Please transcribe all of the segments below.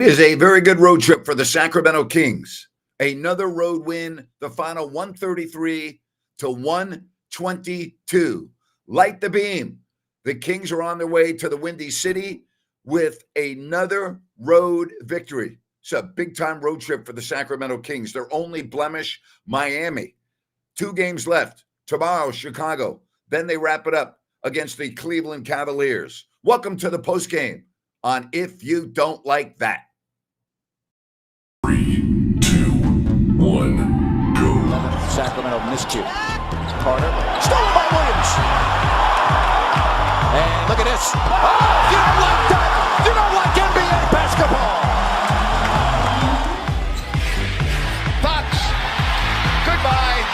Is a very good road trip for the Sacramento Kings. Another road win, the final 133 to 122. Light the beam. The Kings are on their way to the Windy City with another road victory. It's a big-time road trip for the Sacramento Kings. Their only blemish, Miami. 2 games left. Tomorrow, Chicago. Then they wrap it up against the Cleveland Cavaliers. Welcome to the postgame on If You Don't Like That. 3, 2, 1, go. Sacramento miscue. Carter. Stolen by Williams. And look at this. Oh, you don't like that. You don't like NBA basketball. Fox. Goodbye.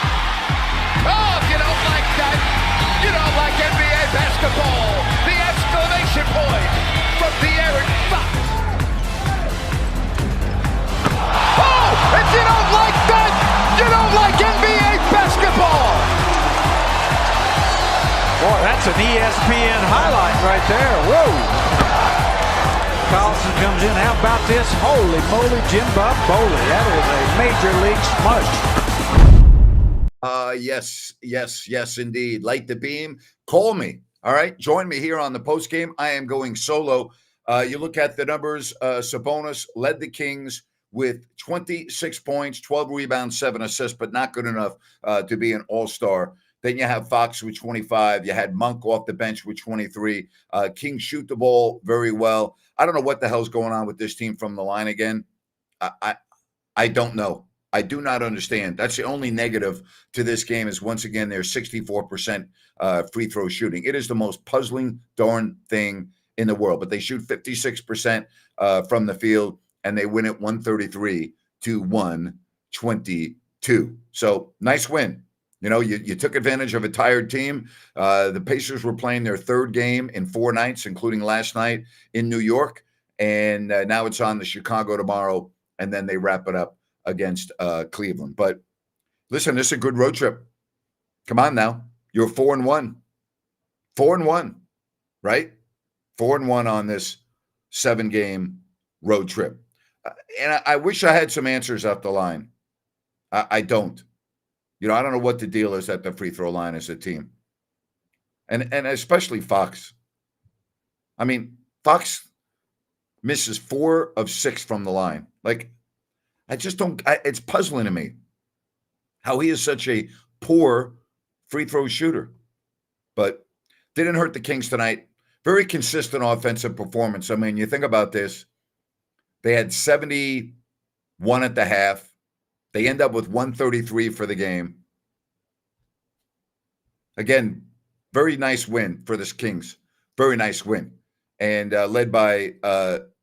Oh, if you don't like that, you don't like NBA basketball. The exclamation point from De'Aaron Fox. Oh, if you don't like that, you don't like NBA basketball. Boy, that's an ESPN highlight right there. Whoa. Carlson comes in. How about this? Holy moly, Jim Bob Foley. That is a major league smush. Yes, indeed. Light the beam. Call me. All right. Join me here on the postgame. I am going solo. You look at the numbers. Sabonis led the Kings with 26 points, 12 rebounds, 7 assists, but not good enough to be an all-star. Then you have Fox with 25. You had Monk off the bench with 23. Kings shoot the ball very well. I don't know what the hell's going on with this team from the line again. I don't know. I do not understand. That's the only negative to this game is, once again, their 64% free throw shooting. It is the most puzzling darn thing in the world. But they shoot 56% from the field, and they win it 133 to 122. So nice win. You know, you took advantage of a tired team. The Pacers were playing their 3rd game in 4 nights, including last night in New York. And now it's on to Chicago tomorrow, and then they wrap it up against Cleveland. But listen, this is a good road trip. Come on now. You're 4-1. 4-1, right? 4-1 on this 7-game road trip. And I wish I had some answers up the line. I don't. You know, I don't know what the deal is at the free throw line as a team. And especially Fox. I mean, Fox misses 4 of 6 from the line. Like, I just don't, it's puzzling to me how he is such a poor free throw shooter. But didn't hurt the Kings tonight. Very consistent offensive performance. I mean, you think about this. They had 71 at the half. They end up with 133 for the game. Again, very nice win for this Kings. Very nice win. And led by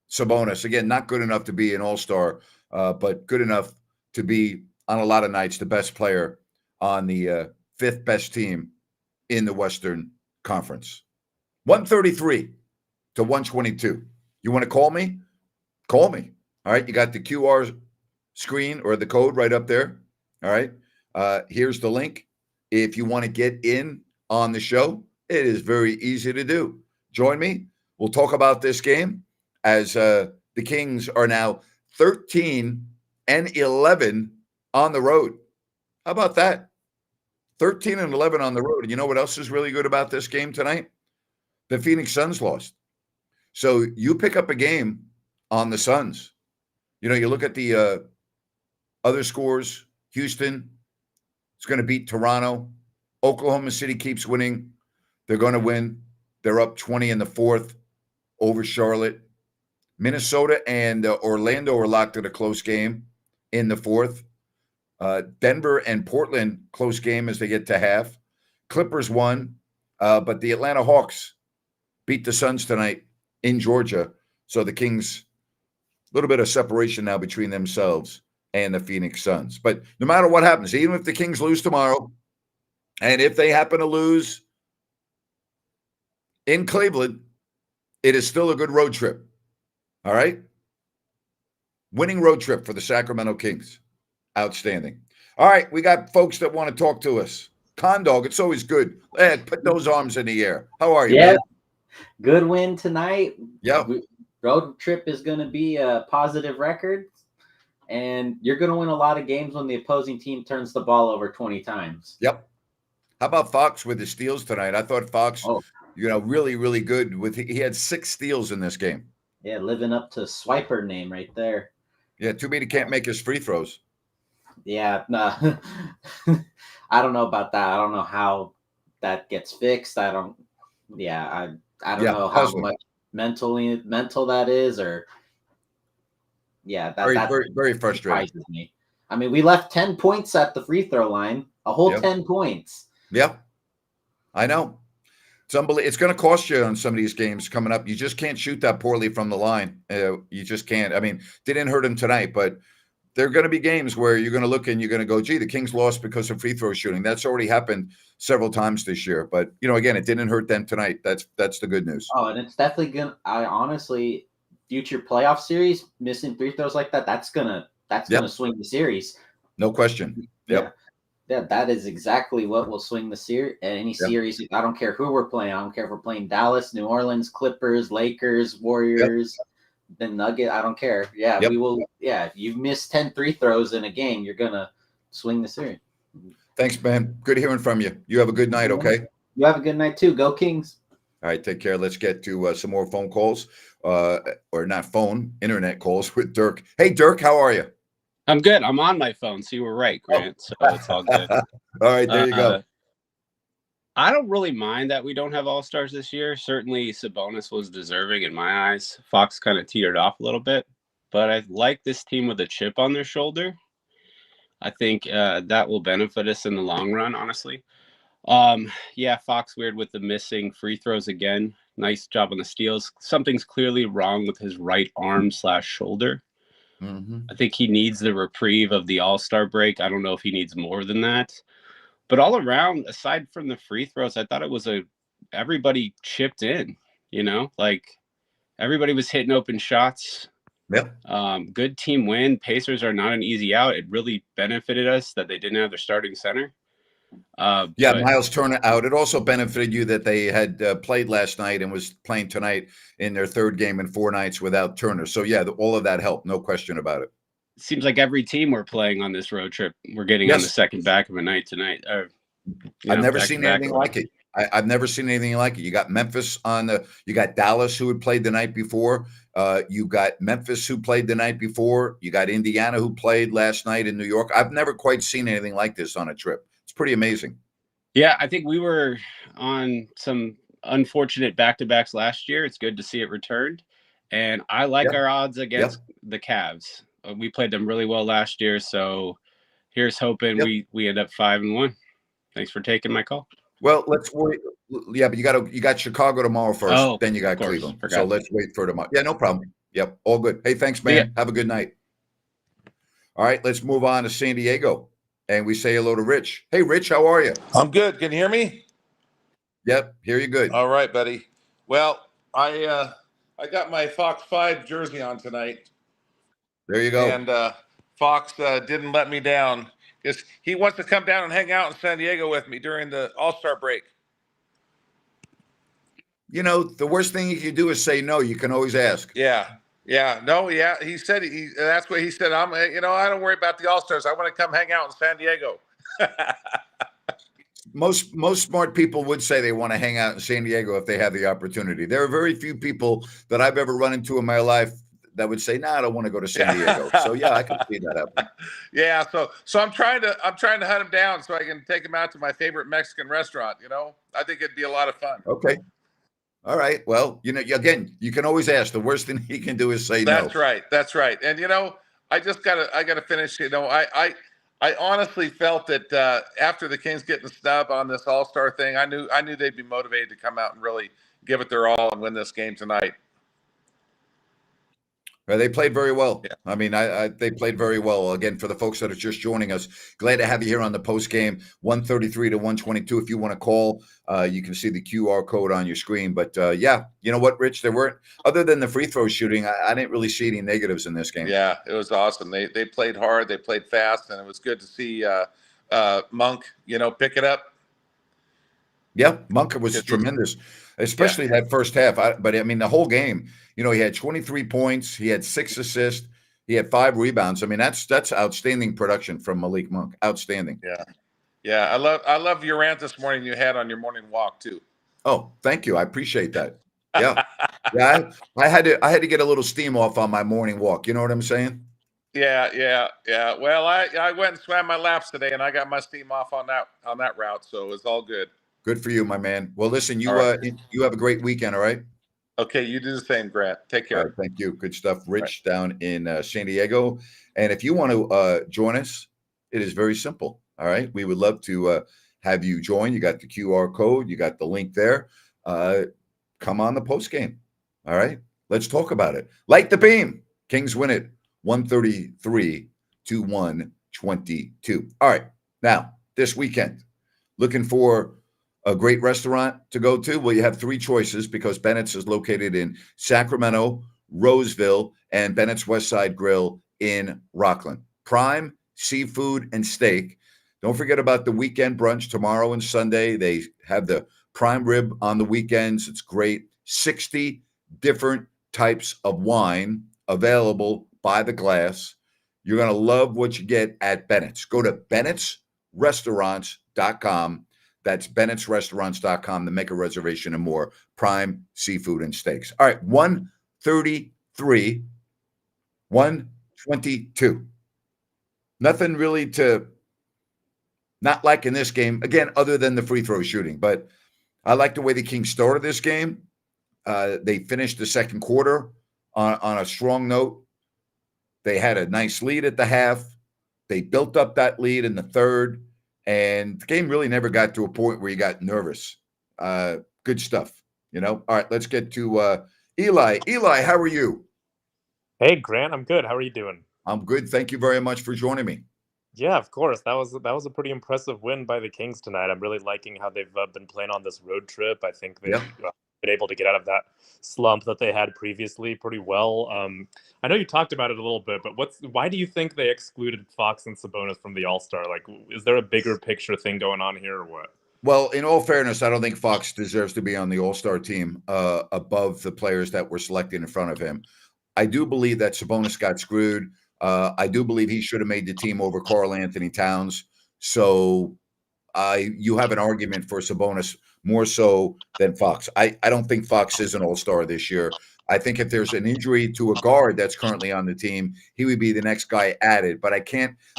Sabonis. Again, not good enough to be an all-star, but good enough to be, on a lot of nights, the best player on the 5th best team in the Western Conference. 133 to 122. You want to call me? Call me. All right, you got the QR screen or the code right up there. All right. Here's the link. If you want to get in on the show, it is very easy to do. Join me. We'll talk about this game as the Kings are now 13-11 on the road. How about that? 13-11 on the road. And you know what else is really good about this game tonight? The Phoenix Suns lost. So you pick up a game on the Suns. You know, you look at the other scores. Houston is going to beat Toronto. Oklahoma City keeps winning. They're going to win. They're up 20 in the 4th over Charlotte. Minnesota and Orlando are locked at a close game in the 4th. Denver and Portland, close game as they get to half. Clippers won, but the Atlanta Hawks beat the Suns tonight in Georgia. So the Kings, a little bit of separation now between themselves and the Phoenix Suns. But no matter what happens, even if the Kings lose tomorrow, and if they happen to lose in Cleveland, it is still a good road trip. All right? Winning road trip for the Sacramento Kings. Outstanding. All right, we got folks that want to talk to us. Condog, it's always good. Ed, put those arms in the air. How are you, Yeah, man? good win tonight. Yeah. road trip is going to be a positive record, and you're going to win a lot of games when the opposing team turns the ball over 20 times. Yep. How about Fox with the steals tonight? I thought Fox, Oh, really, really good. He had 6 steals in this game. yeah, living up to Swiper name right there. Yeah, too bad he can't make his free throws. Yeah, no. I don't know about that. I don't know how that gets fixed. I don't know how much mental that is, or that Very, very frustrating. surprises me. I mean, we left 10 points at the free throw line, a whole 10 points. Yep. I know. It's unbelievable. It's going to cost you on some of these games coming up. You just can't shoot that poorly from the line. You just can't. I mean, didn't hurt him tonight, but there are going to be games where you're going to look and you're going to go, gee, the Kings lost because of free throw shooting. That's already happened several times this year. But, again, it didn't hurt them tonight. That's the good news. Oh, and it's definitely going to – I honestly – future playoff series, missing free throws like that, that's gonna swing the series. No question. Yep. Yeah, that is exactly what will swing the series. Any series, I don't care who we're playing. I don't care if we're playing Dallas, New Orleans, Clippers, Lakers, Warriors, the Nugget. I don't care. Yeah, we will. Yeah, if you miss 10 free throws in a game, you're gonna swing the series. Thanks, man. Good hearing from you. You have a good night. Okay. You have a good night too. Go Kings. All right, take care. Let's get to some more phone calls, or not phone, internet calls with Dirk. Hey, Dirk, how are you? I'm good. I'm on my phone, so you were right, Grant. So it's all good. All right, there you go. I don't really mind that we don't have all-stars this year. Certainly, Sabonis was deserving in my eyes. Fox kind of teetered off a little bit, but I like this team with a chip on their shoulder. I think that will benefit us in the long run, honestly. Fox weird with the missing free throws again. Nice job on the steals. Something's clearly wrong with his right arm / shoulder. Mm-hmm. I think he needs the reprieve of the All-Star break. I don't know if he needs more than that. But all around, aside from the free throws, I thought it was everybody chipped in, like everybody was hitting open shots. Yep. Good team win. Pacers are not an easy out. It really benefited us that they didn't have their starting center. Miles Turner out. It also benefited you that they had played last night and was playing tonight in their third game in 4 nights without Turner. So, all of that helped. No question about it. It seems like every team we're playing on this road trip, we're getting on the second back of a night tonight. I've never seen anything like it. I've never seen anything like it. You got Memphis you got Dallas who had played the night before. You got Memphis who played the night before. You got Indiana who played last night in New York. I've never quite seen anything like this on a trip. Pretty amazing. Yeah, I think we were on some unfortunate back-to-backs last year. It's good to see it returned. And I like our odds against the Cavs. We played them really well last year, so here's hoping we end up 5-1. Thanks for taking my call. Well, let's wait. Yeah, but you got Chicago tomorrow first, then you got Cleveland. Forgot. So let's wait for tomorrow. Yeah, no problem. Yep, all good. Hey, thanks, man. Have a good night. All right, let's move on to San Diego. And we say hello to Rich. Hey, Rich, how are you? I'm good. Can you hear me? Yep, hear you good. All right, buddy. Well, I got my Fox 5 jersey on tonight. There you go. And Fox didn't let me down. He wants to come down and hang out in San Diego with me during the All-Star break. The worst thing you can do is say no. You can always ask. Yeah. He said that's what he said. I don't worry about the All-Stars. I want to come hang out in San Diego. Most smart people would say they want to hang out in San Diego if they have the opportunity. There are very few people that I've ever run into in my life that would say, "Nah, I don't want to go to San Diego." So I can see that happen. Yeah, so I'm trying to hunt him down so I can take him out to my favorite Mexican restaurant. I think it'd be a lot of fun. Okay. All right. Well, again, you can always ask. The worst thing he can do is say no. That's right. And I gotta finish. I honestly felt that after the Kings getting the snub on this All-Star thing, I knew they'd be motivated to come out and really give it their all and win this game tonight. They played very well. Yeah. I mean, they played very well. Again, for the folks that are just joining us, glad to have you here on the post game, 133 to 122. If you want to call, you can see the QR code on your screen. But you know what, Rich? There weren't, other than the free throw shooting, I didn't really see any negatives in this game. Yeah, it was awesome. They played hard, they played fast, and it was good to see Monk, pick it up. Yeah, Monk was tremendous. especially that first half. But I mean, the whole game, he had 23 points. He had 6 assists. He had 5 rebounds. I mean, that's outstanding production from Malik Monk. Outstanding. Yeah. Yeah. I love your rant this morning you had on your morning walk too. Oh, thank you. I appreciate that. Yeah. Yeah. I had to get a little steam off on my morning walk. You know what I'm saying? Yeah. Well, I went and swam my laps today, and I got my steam off on that route, so it's all good. Good for you, my man. Well, listen, you Right. you have a great weekend. All right. Okay, you do the same, Grant. Take care. All right, thank you. Good stuff, Rich, down in San Diego. And if you want to join us, it is very simple. All right, we would love to have you join. You got the QR code. You got the link there. Come on the post game. All right, let's talk about it. Light the beam. Kings win it 133 to 122. All right, now this weekend, looking for a great restaurant to go to? Well, you have 3 choices because Bennetts is located in Sacramento, Roseville, and Bennetts Westside Grill in Rockland. Prime seafood and steak. Don't forget about the weekend brunch tomorrow and Sunday. They have the prime rib on the weekends. It's great. 60 different types of wine available by the glass. You're going to love what you get at Bennetts. Go to BennettsRestaurants.com. That's BennettsRestaurants.com to make a reservation and more. Prime seafood and steaks. All right, 133, 122. Nothing really to not like in this game, again, other than the free throw shooting. But I like the way the Kings started this game. They finished the second quarter on a strong note. They had a nice lead at the half. They built up that lead in the third. And the game really never got to a point where you got nervous. Good stuff, All right, let's get to Eli. Eli, how are you? Hey, Grant, I'm good. How are you doing? I'm good. Thank you very much for joining me. Yeah, of course. That was a pretty impressive win by the Kings tonight. I'm really liking how they've been playing on this road trip. I think they've been able to get out of that slump that they had previously pretty well. I know you talked about it a little bit, but why do you think they excluded Fox and Sabonis from the All-Star? Like, is there a bigger picture thing going on here or what? Well, in all fairness, I don't think Fox deserves to be on the All-Star team above the players that were selected in front of him. I do believe that Sabonis got screwed. I do believe he should have made the team over Karl Anthony Towns. So you have an argument for Sabonis more so than Fox. I don't think Fox is an all-star this year. I think if there's an injury to a guard that's currently on the team, he would be the next guy added. But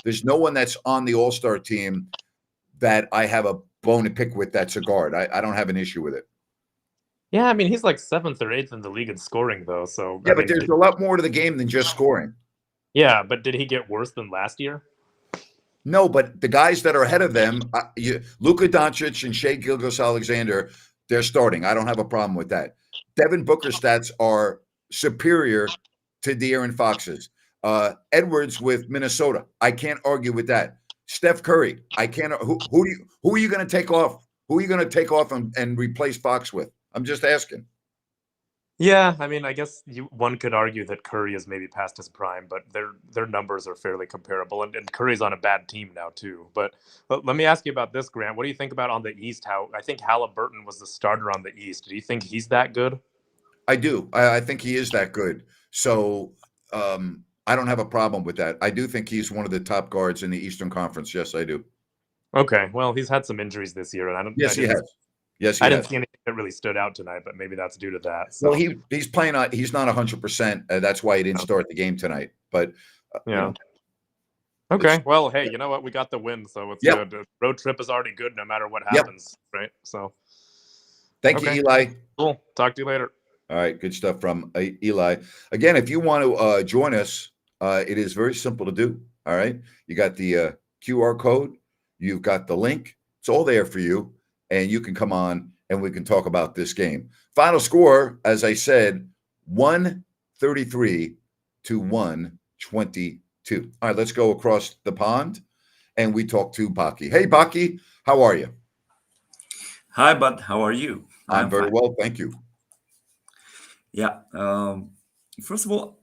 there's no one that's on the all-star team that I have a bone to pick with that's a guard. I don't have an issue with it. Yeah, I mean, he's like 7th or 8th in the league in scoring, though. So yeah, but there's a lot more to the game than just scoring. Yeah, but did he get worse than last year? No, but the guys that are ahead of them, Luka Doncic and Shai Gilgeous-Alexander, they're starting. I don't have a problem with that. Devin Booker's stats are superior to De'Aaron Fox's. Edwards with Minnesota, I can't argue with that. Steph Curry, I can't. Who are you going to take off? Who are you going to take off and replace Fox with? I'm just asking. Yeah, I mean, I guess one could argue that Curry is maybe past his prime, but their numbers are fairly comparable, and Curry's on a bad team now too. But let me ask you about this, Grant. What do you think about on the East? How I think Halliburton was the starter on the East. Do you think he's that good? I do. I think he is that good. So I don't have a problem with that. I do think he's one of the top guards in the Eastern Conference. Yes, I do. Okay. Well, he's had some injuries this year, and I don't. Yes, he has. Yes, I didn't see anything that really stood out tonight, but maybe that's due to that. So. Well, he's playing on. He's not 100%. That's why he didn't start the game tonight. But yeah. Okay. Well, hey, you know what? We got the win, so it's good. The road trip is already good, no matter what happens, right? So. Thank you, Eli. Cool. Talk to you later. All right. Good stuff from Eli. Again, if you want to join us, it is very simple to do. All right. You got the QR code. You've got the link. It's all there for you. And you can come on and we can talk about this game. Final score, as I said, 133 to 122. All right, let's go across the pond and we talk to Baki. Hey, Baki, how are you? Hi, bud. How are you? I'm very well, thank you. Yeah. First of all,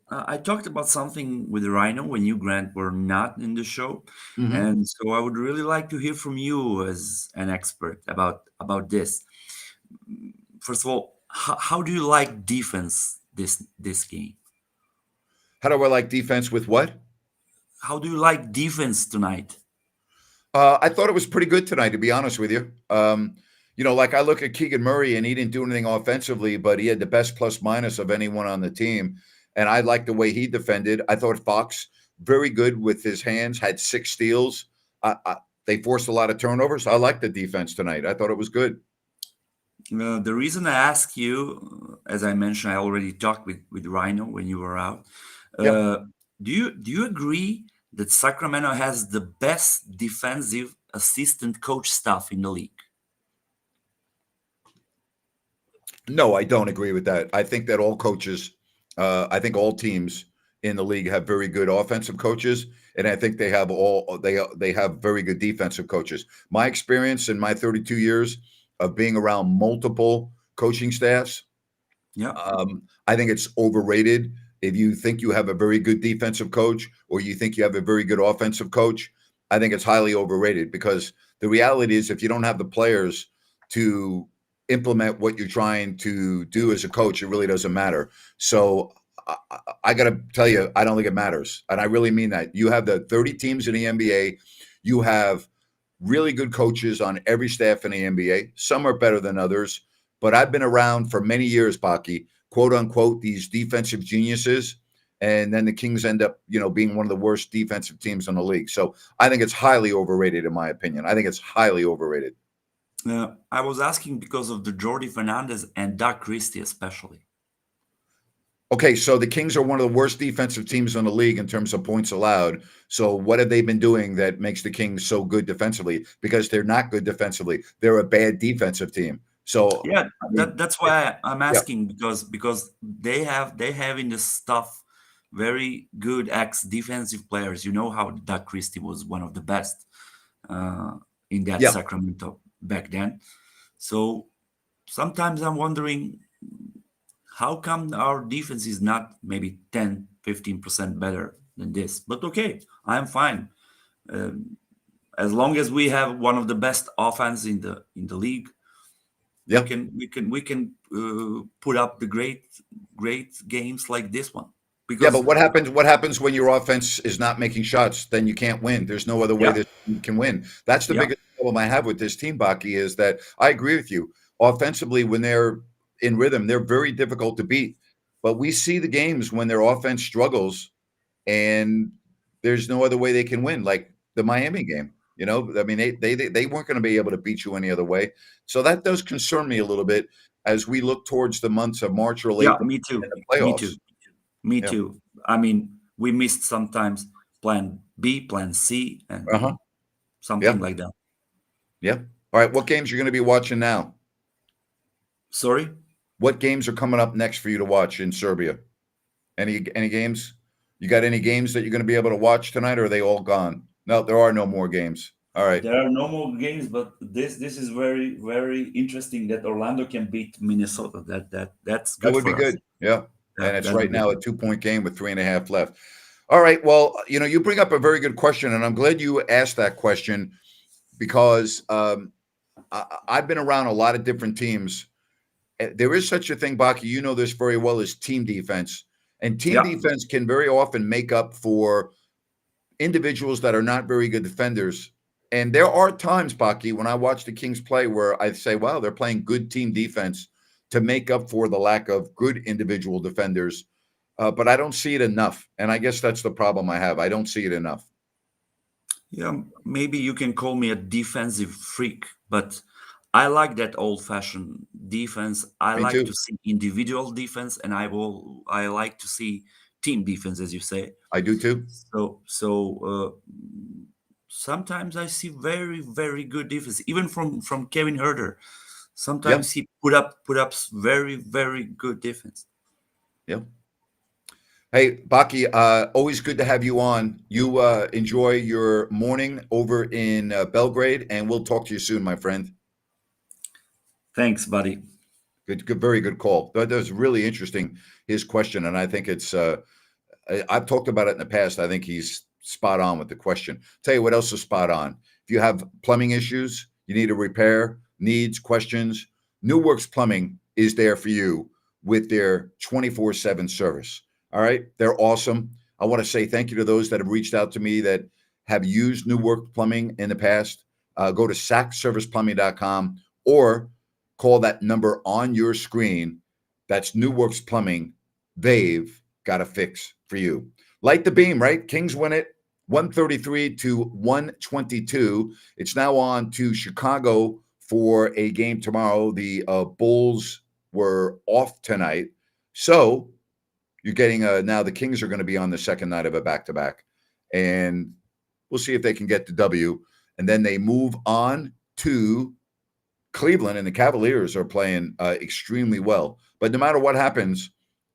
I talked about something with Rhino when you, Grant, were not in the show. Mm-hmm. And so I would really like to hear from you as an expert about this. first of all, how do you like defense this game? How do I like defense with what? How do you like defense tonight? I thought it was pretty good tonight, to be honest with you. Like I look at Keegan Murray and he didn't do anything offensively, but he had the best plus minus of anyone on the team. And I liked the way he defended. I thought Fox, very good with his hands, had 6 steals. They forced a lot of turnovers. I liked the defense tonight. I thought it was good. The reason I ask you, as I mentioned, I already talked with Rhino when you were out. Yep. Do you agree that Sacramento has the best defensive assistant coach staff in the league? No, I don't agree with that. I think that all coaches, I think all teams in the league have very good offensive coaches, and I think they have very good defensive coaches. My experience in my 32 years of being around multiple coaching staffs, Yeah. I think it's overrated. If you think you have a very good defensive coach or you think you have a very good offensive coach, I think it's highly overrated, because the reality is if you don't have the players to implement what you're trying to do as a coach, it really doesn't matter. So I got to tell you, I don't think it matters. And I really mean that. You have the 30 teams in the NBA. You have really good coaches on every staff in the NBA. Some are better than others. But I've been around for many years, Baki, quote unquote, these defensive geniuses. And then the Kings end up, being one of the worst defensive teams in the league. So I think it's highly overrated, in my opinion. I think it's highly overrated. I was asking because of the Jordi Fernandez and Doug Christie especially. Okay, so the Kings are one of the worst defensive teams in the league in terms of points allowed. So what have they been doing that makes the Kings so good defensively? Because they're not good defensively. They're a bad defensive team. So yeah, that's why I'm asking, because they have in the stuff very good ex-defensive players. You know how Doug Christie was one of the best in that Sacramento back then. So sometimes I'm wondering, how come our defense is not maybe 10-15% better than this? But okay, I'm fine. As long as we have one of the best offense in the league, we can put up the great games like this one. Because but what happens when your offense is not making shots? Then you can't win. There's no other way that you can win. That's the biggest problem I have with this team, Baki, is that I agree with you. Offensively, when they're in rhythm, they're very difficult to beat. But we see the games when their offense struggles and there's no other way they can win, like the Miami game. They weren't going to be able to beat you any other way. So that does concern me a little bit as we look towards the months of March or April. Yeah, me too. Me too. I mean, we missed sometimes plan B, plan C, and something like that. Yeah. All right. What games are you going to be watching now? Sorry? What games are coming up next for you to watch in Serbia? Any games? You got any games that you're going to be able to watch tonight, or are they all gone? No, there are no more games. All right. There are no more games, but this is very, very interesting that Orlando can beat Minnesota. That's good. That would be good. Yeah. And it's right now a 2-point game with 3.5 left. All right. Well, you bring up a very good question, and I'm glad you asked that question, because I've been around a lot of different teams. There is such a thing, Baki, you know this very well, as team defense. And team defense can very often make up for individuals that are not very good defenders. And there are times, Baki, when I watch the Kings play where I say, wow, they're playing good team defense to make up for the lack of good individual defenders. But I don't see it enough. And I guess that's the problem I have. I don't see it enough. Yeah, maybe you can call me a defensive freak, but I like that old-fashioned defense. I like to see individual defense, and I like to see team defense, as you say. I do too. So sometimes I see very, very good defense, even from Kevin Huerter. Sometimes he put up very, very good defense. Yeah. Hey, Baki, always good to have you on. You enjoy your morning over in Belgrade, and we'll talk to you soon, my friend. Thanks, buddy. Good, very good call. That was really interesting, his question, and I think it's I've talked about it in the past. I think he's spot on with the question. Tell you what else is spot on. If you have plumbing issues, you need a repair, needs, questions, New Works Plumbing is there for you with their 24/7 service. All right. They're awesome. I want to say thank you to those that have reached out to me that have used New Work Plumbing in the past. Go to sackserviceplumbing.com or call that number on your screen. That's New Works Plumbing. They've got a fix for you. Light the beam, right? Kings win it 133-122. It's now on to Chicago for a game tomorrow. The Bulls were off tonight. So you're getting now the Kings are going to be on the second night of a back-to-back. And we'll see if they can get the W. And then they move on to Cleveland, and the Cavaliers are playing extremely well. But no matter what happens,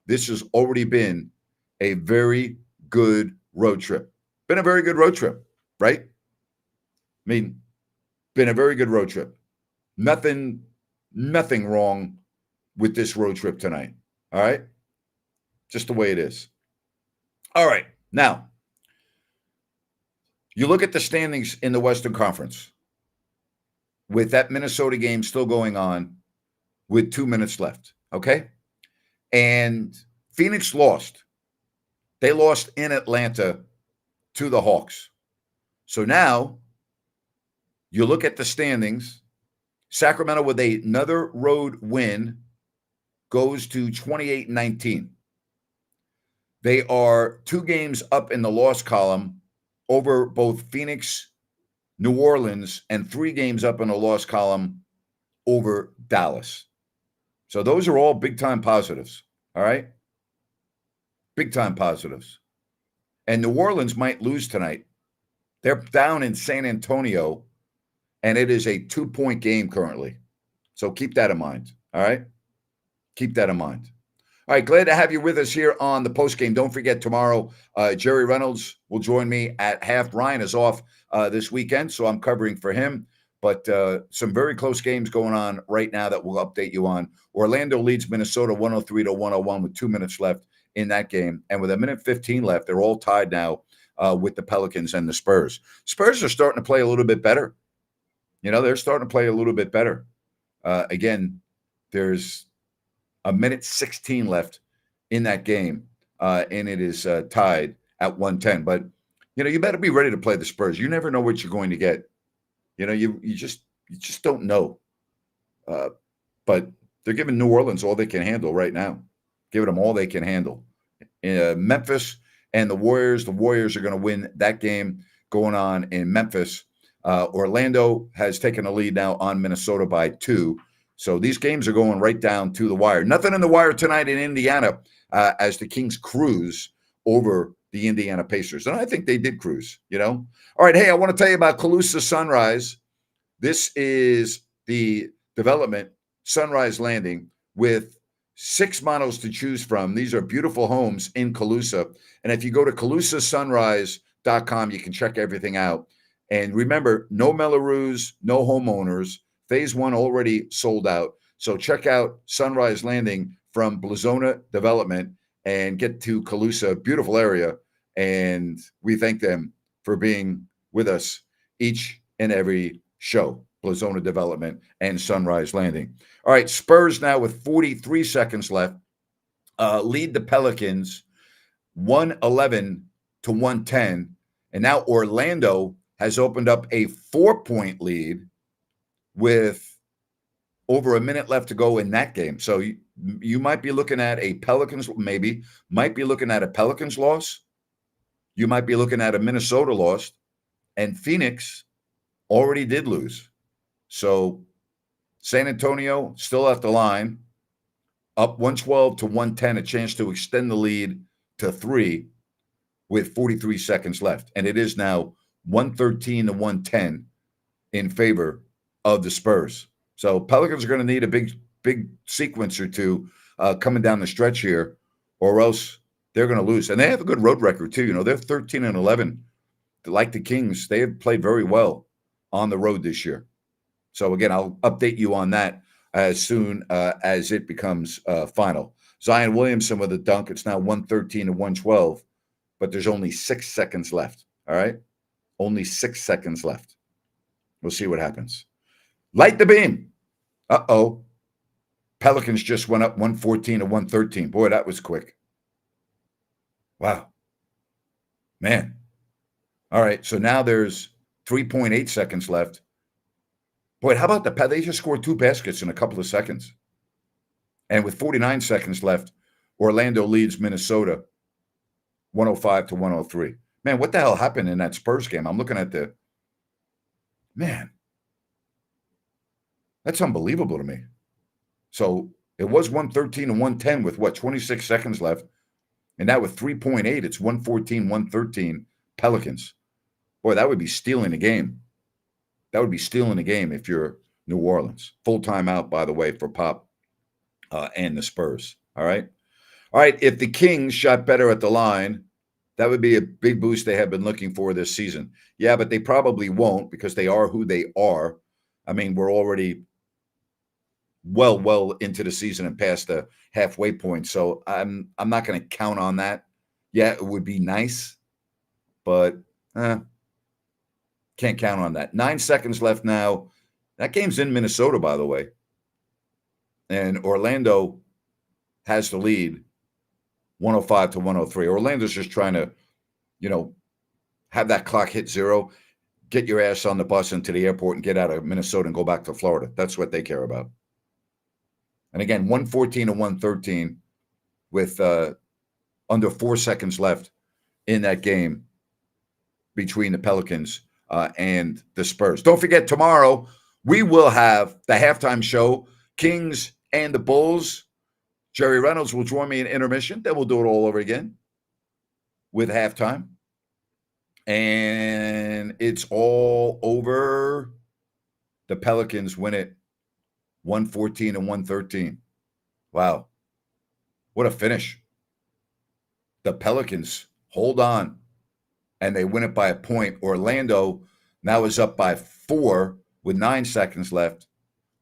this has already been a very good road trip. Been a very good road trip, right? I mean, been a very good road trip. Nothing wrong with this road trip tonight. All right? Just the way it is. All right. Now, you look at the standings in the Western Conference with that Minnesota game still going on with 2 minutes left, okay? And Phoenix lost. They lost in Atlanta to the Hawks. So now you look at the standings. Sacramento with another road win goes to 28-19. They are 2 games up in the loss column over both Phoenix, New Orleans, and 3 games up in the loss column over Dallas. So those are all big-time positives, all right? Big-time positives. And New Orleans might lose tonight. They're down in San Antonio, and it is a 2-point game currently. So keep that in mind, all right? Keep that in mind. All right, glad to have you with us here on the postgame. Don't forget, tomorrow, Jerry Reynolds will join me at half. Ryan is off this weekend, so I'm covering for him. But some very close games going on right now that we'll update you on. Orlando leads Minnesota 103-101 with 2 minutes left in that game. And with 1:15 left, they're all tied now with the Pelicans and the Spurs. Spurs are starting to play a little bit better. You know, they're starting to play a little bit better. Again, there's 1:16 left in that game, and it is tied at 110. But, you know, you better be ready to play the Spurs. You never know what you're going to get. You know, you just don't know. But they're giving New Orleans all they can handle right now. Giving them all they can handle. Memphis and the Warriors are going to win that game going on in Memphis. Orlando has taken a lead now on Minnesota by 2. So these games are going right down to the wire. Nothing in the wire tonight in Indiana as the Kings cruise over the Indiana Pacers. And I think they did cruise, you know. All right, hey, I want to tell you about Calusa Sunrise. This is the development, Sunrise Landing, with 6 models to choose from. These are beautiful homes in Calusa. And if you go to calusasunrise.com, you can check everything out. And remember, no Mellorews, no homeowners. Phase 1 already sold out. So check out Sunrise Landing from Blazona Development and get to Calusa, beautiful area. And we thank them for being with us each and every show, Blazona Development and Sunrise Landing. All right, Spurs now with 43 seconds left lead the Pelicans 111-110. And now Orlando has opened up a 4-point lead with over a minute left to go in that game. So you might be looking at a Pelicans loss. You might be looking at a Minnesota loss. And Phoenix already did lose. So San Antonio still at the line, up 112-110, a chance to extend the lead to 3 with 43 seconds left. And it is now 113-110 in favor of the Spurs. So Pelicans are going to need a big sequence or two coming down the stretch here, or else they're going to lose. And they have a good road record too. You know, they're 13-11. Like the Kings, they have played very well on the road this year. So again, I'll update you on that as soon as it becomes final. Zion Williamson with a dunk. It's now 113-112, but there's only 6 seconds left. All right, only 6 seconds left. We'll see what happens. Light the beam. Pelicans just went up 114 to 113. Boy, that was quick. Wow. Man. All right, so now there's 3.8 seconds left. Boy, how about they just scored 2 baskets in a couple of seconds. And with 49 seconds left, Orlando leads Minnesota 105 to 103. Man, what the hell happened in that Spurs game? I'm looking at man, that's unbelievable to me. So it was 113 to 110 with 26 seconds left. And now with 3.8, it's 114, 113 Pelicans. Boy, that would be stealing the game. That would be stealing the game if you're New Orleans. Full timeout, by the way, for Pop and the Spurs. All right. All right. If the Kings shot better at the line, that would be a big boost they have been looking for this season. Yeah, but they probably won't because they are who they are. I mean, we're already well into the season and past the halfway point. So I'm not going to count on that. Yeah, it would be nice, but can't count on that. 9 seconds left now. That game's in Minnesota, by the way. And Orlando has the lead 105 to 103. Orlando's just trying to, have that clock hit 0, get your ass on the bus into the airport and get out of Minnesota and go back to Florida. That's what they care about. And again, 114 to 113 with under 4 seconds left in that game between the Pelicans and the Spurs. Don't forget, tomorrow we will have the halftime show, Kings and the Bulls. Jerry Reynolds will join me in intermission. Then we'll do it all over again with halftime. And it's all over. The Pelicans win it 114 and 113. Wow. What a finish. The Pelicans hold on and they win it by a point. Orlando now is up by 4 with 9 seconds left,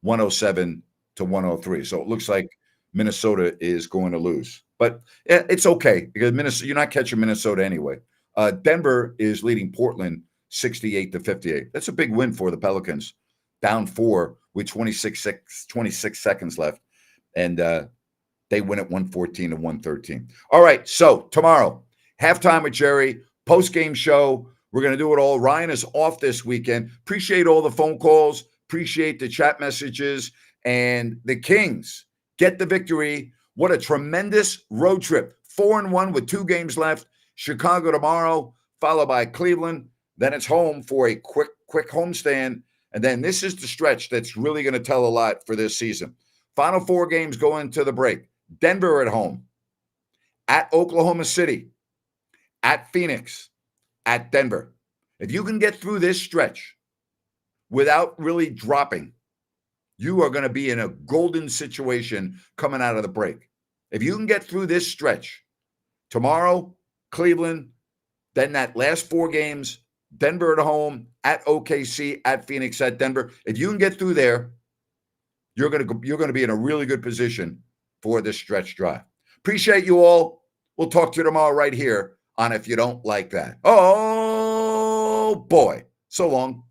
107 to 103. So it looks like Minnesota is going to lose. But it's okay because you're not catching Minnesota anyway. Denver is leading Portland 68 to 58. That's a big win for the Pelicans. Down 4 with 26 seconds left. And they win at 114 to 113. All right, so tomorrow, halftime with Jerry, post-game show. We're going to do it all. Ryan is off this weekend. Appreciate all the phone calls. Appreciate the chat messages. And the Kings get the victory. What a tremendous road trip. 4-1 with 2 games left. Chicago tomorrow, followed by Cleveland. Then it's home for a quick homestand. And then this is the stretch that's really going to tell a lot for this season. Final 4 games go into the break. Denver at home, at Oklahoma City, at Phoenix, at Denver. If you can get through this stretch without really dropping, you are going to be in a golden situation coming out of the break. If you can get through this stretch, tomorrow, Cleveland, then that last 4 games, Denver at home, at OKC, at Phoenix, at Denver. If you can get through there, you're going to be in a really good position for this stretch drive. Appreciate you all. We'll talk to you tomorrow right here on If You Don't Like That. Oh, boy. So long.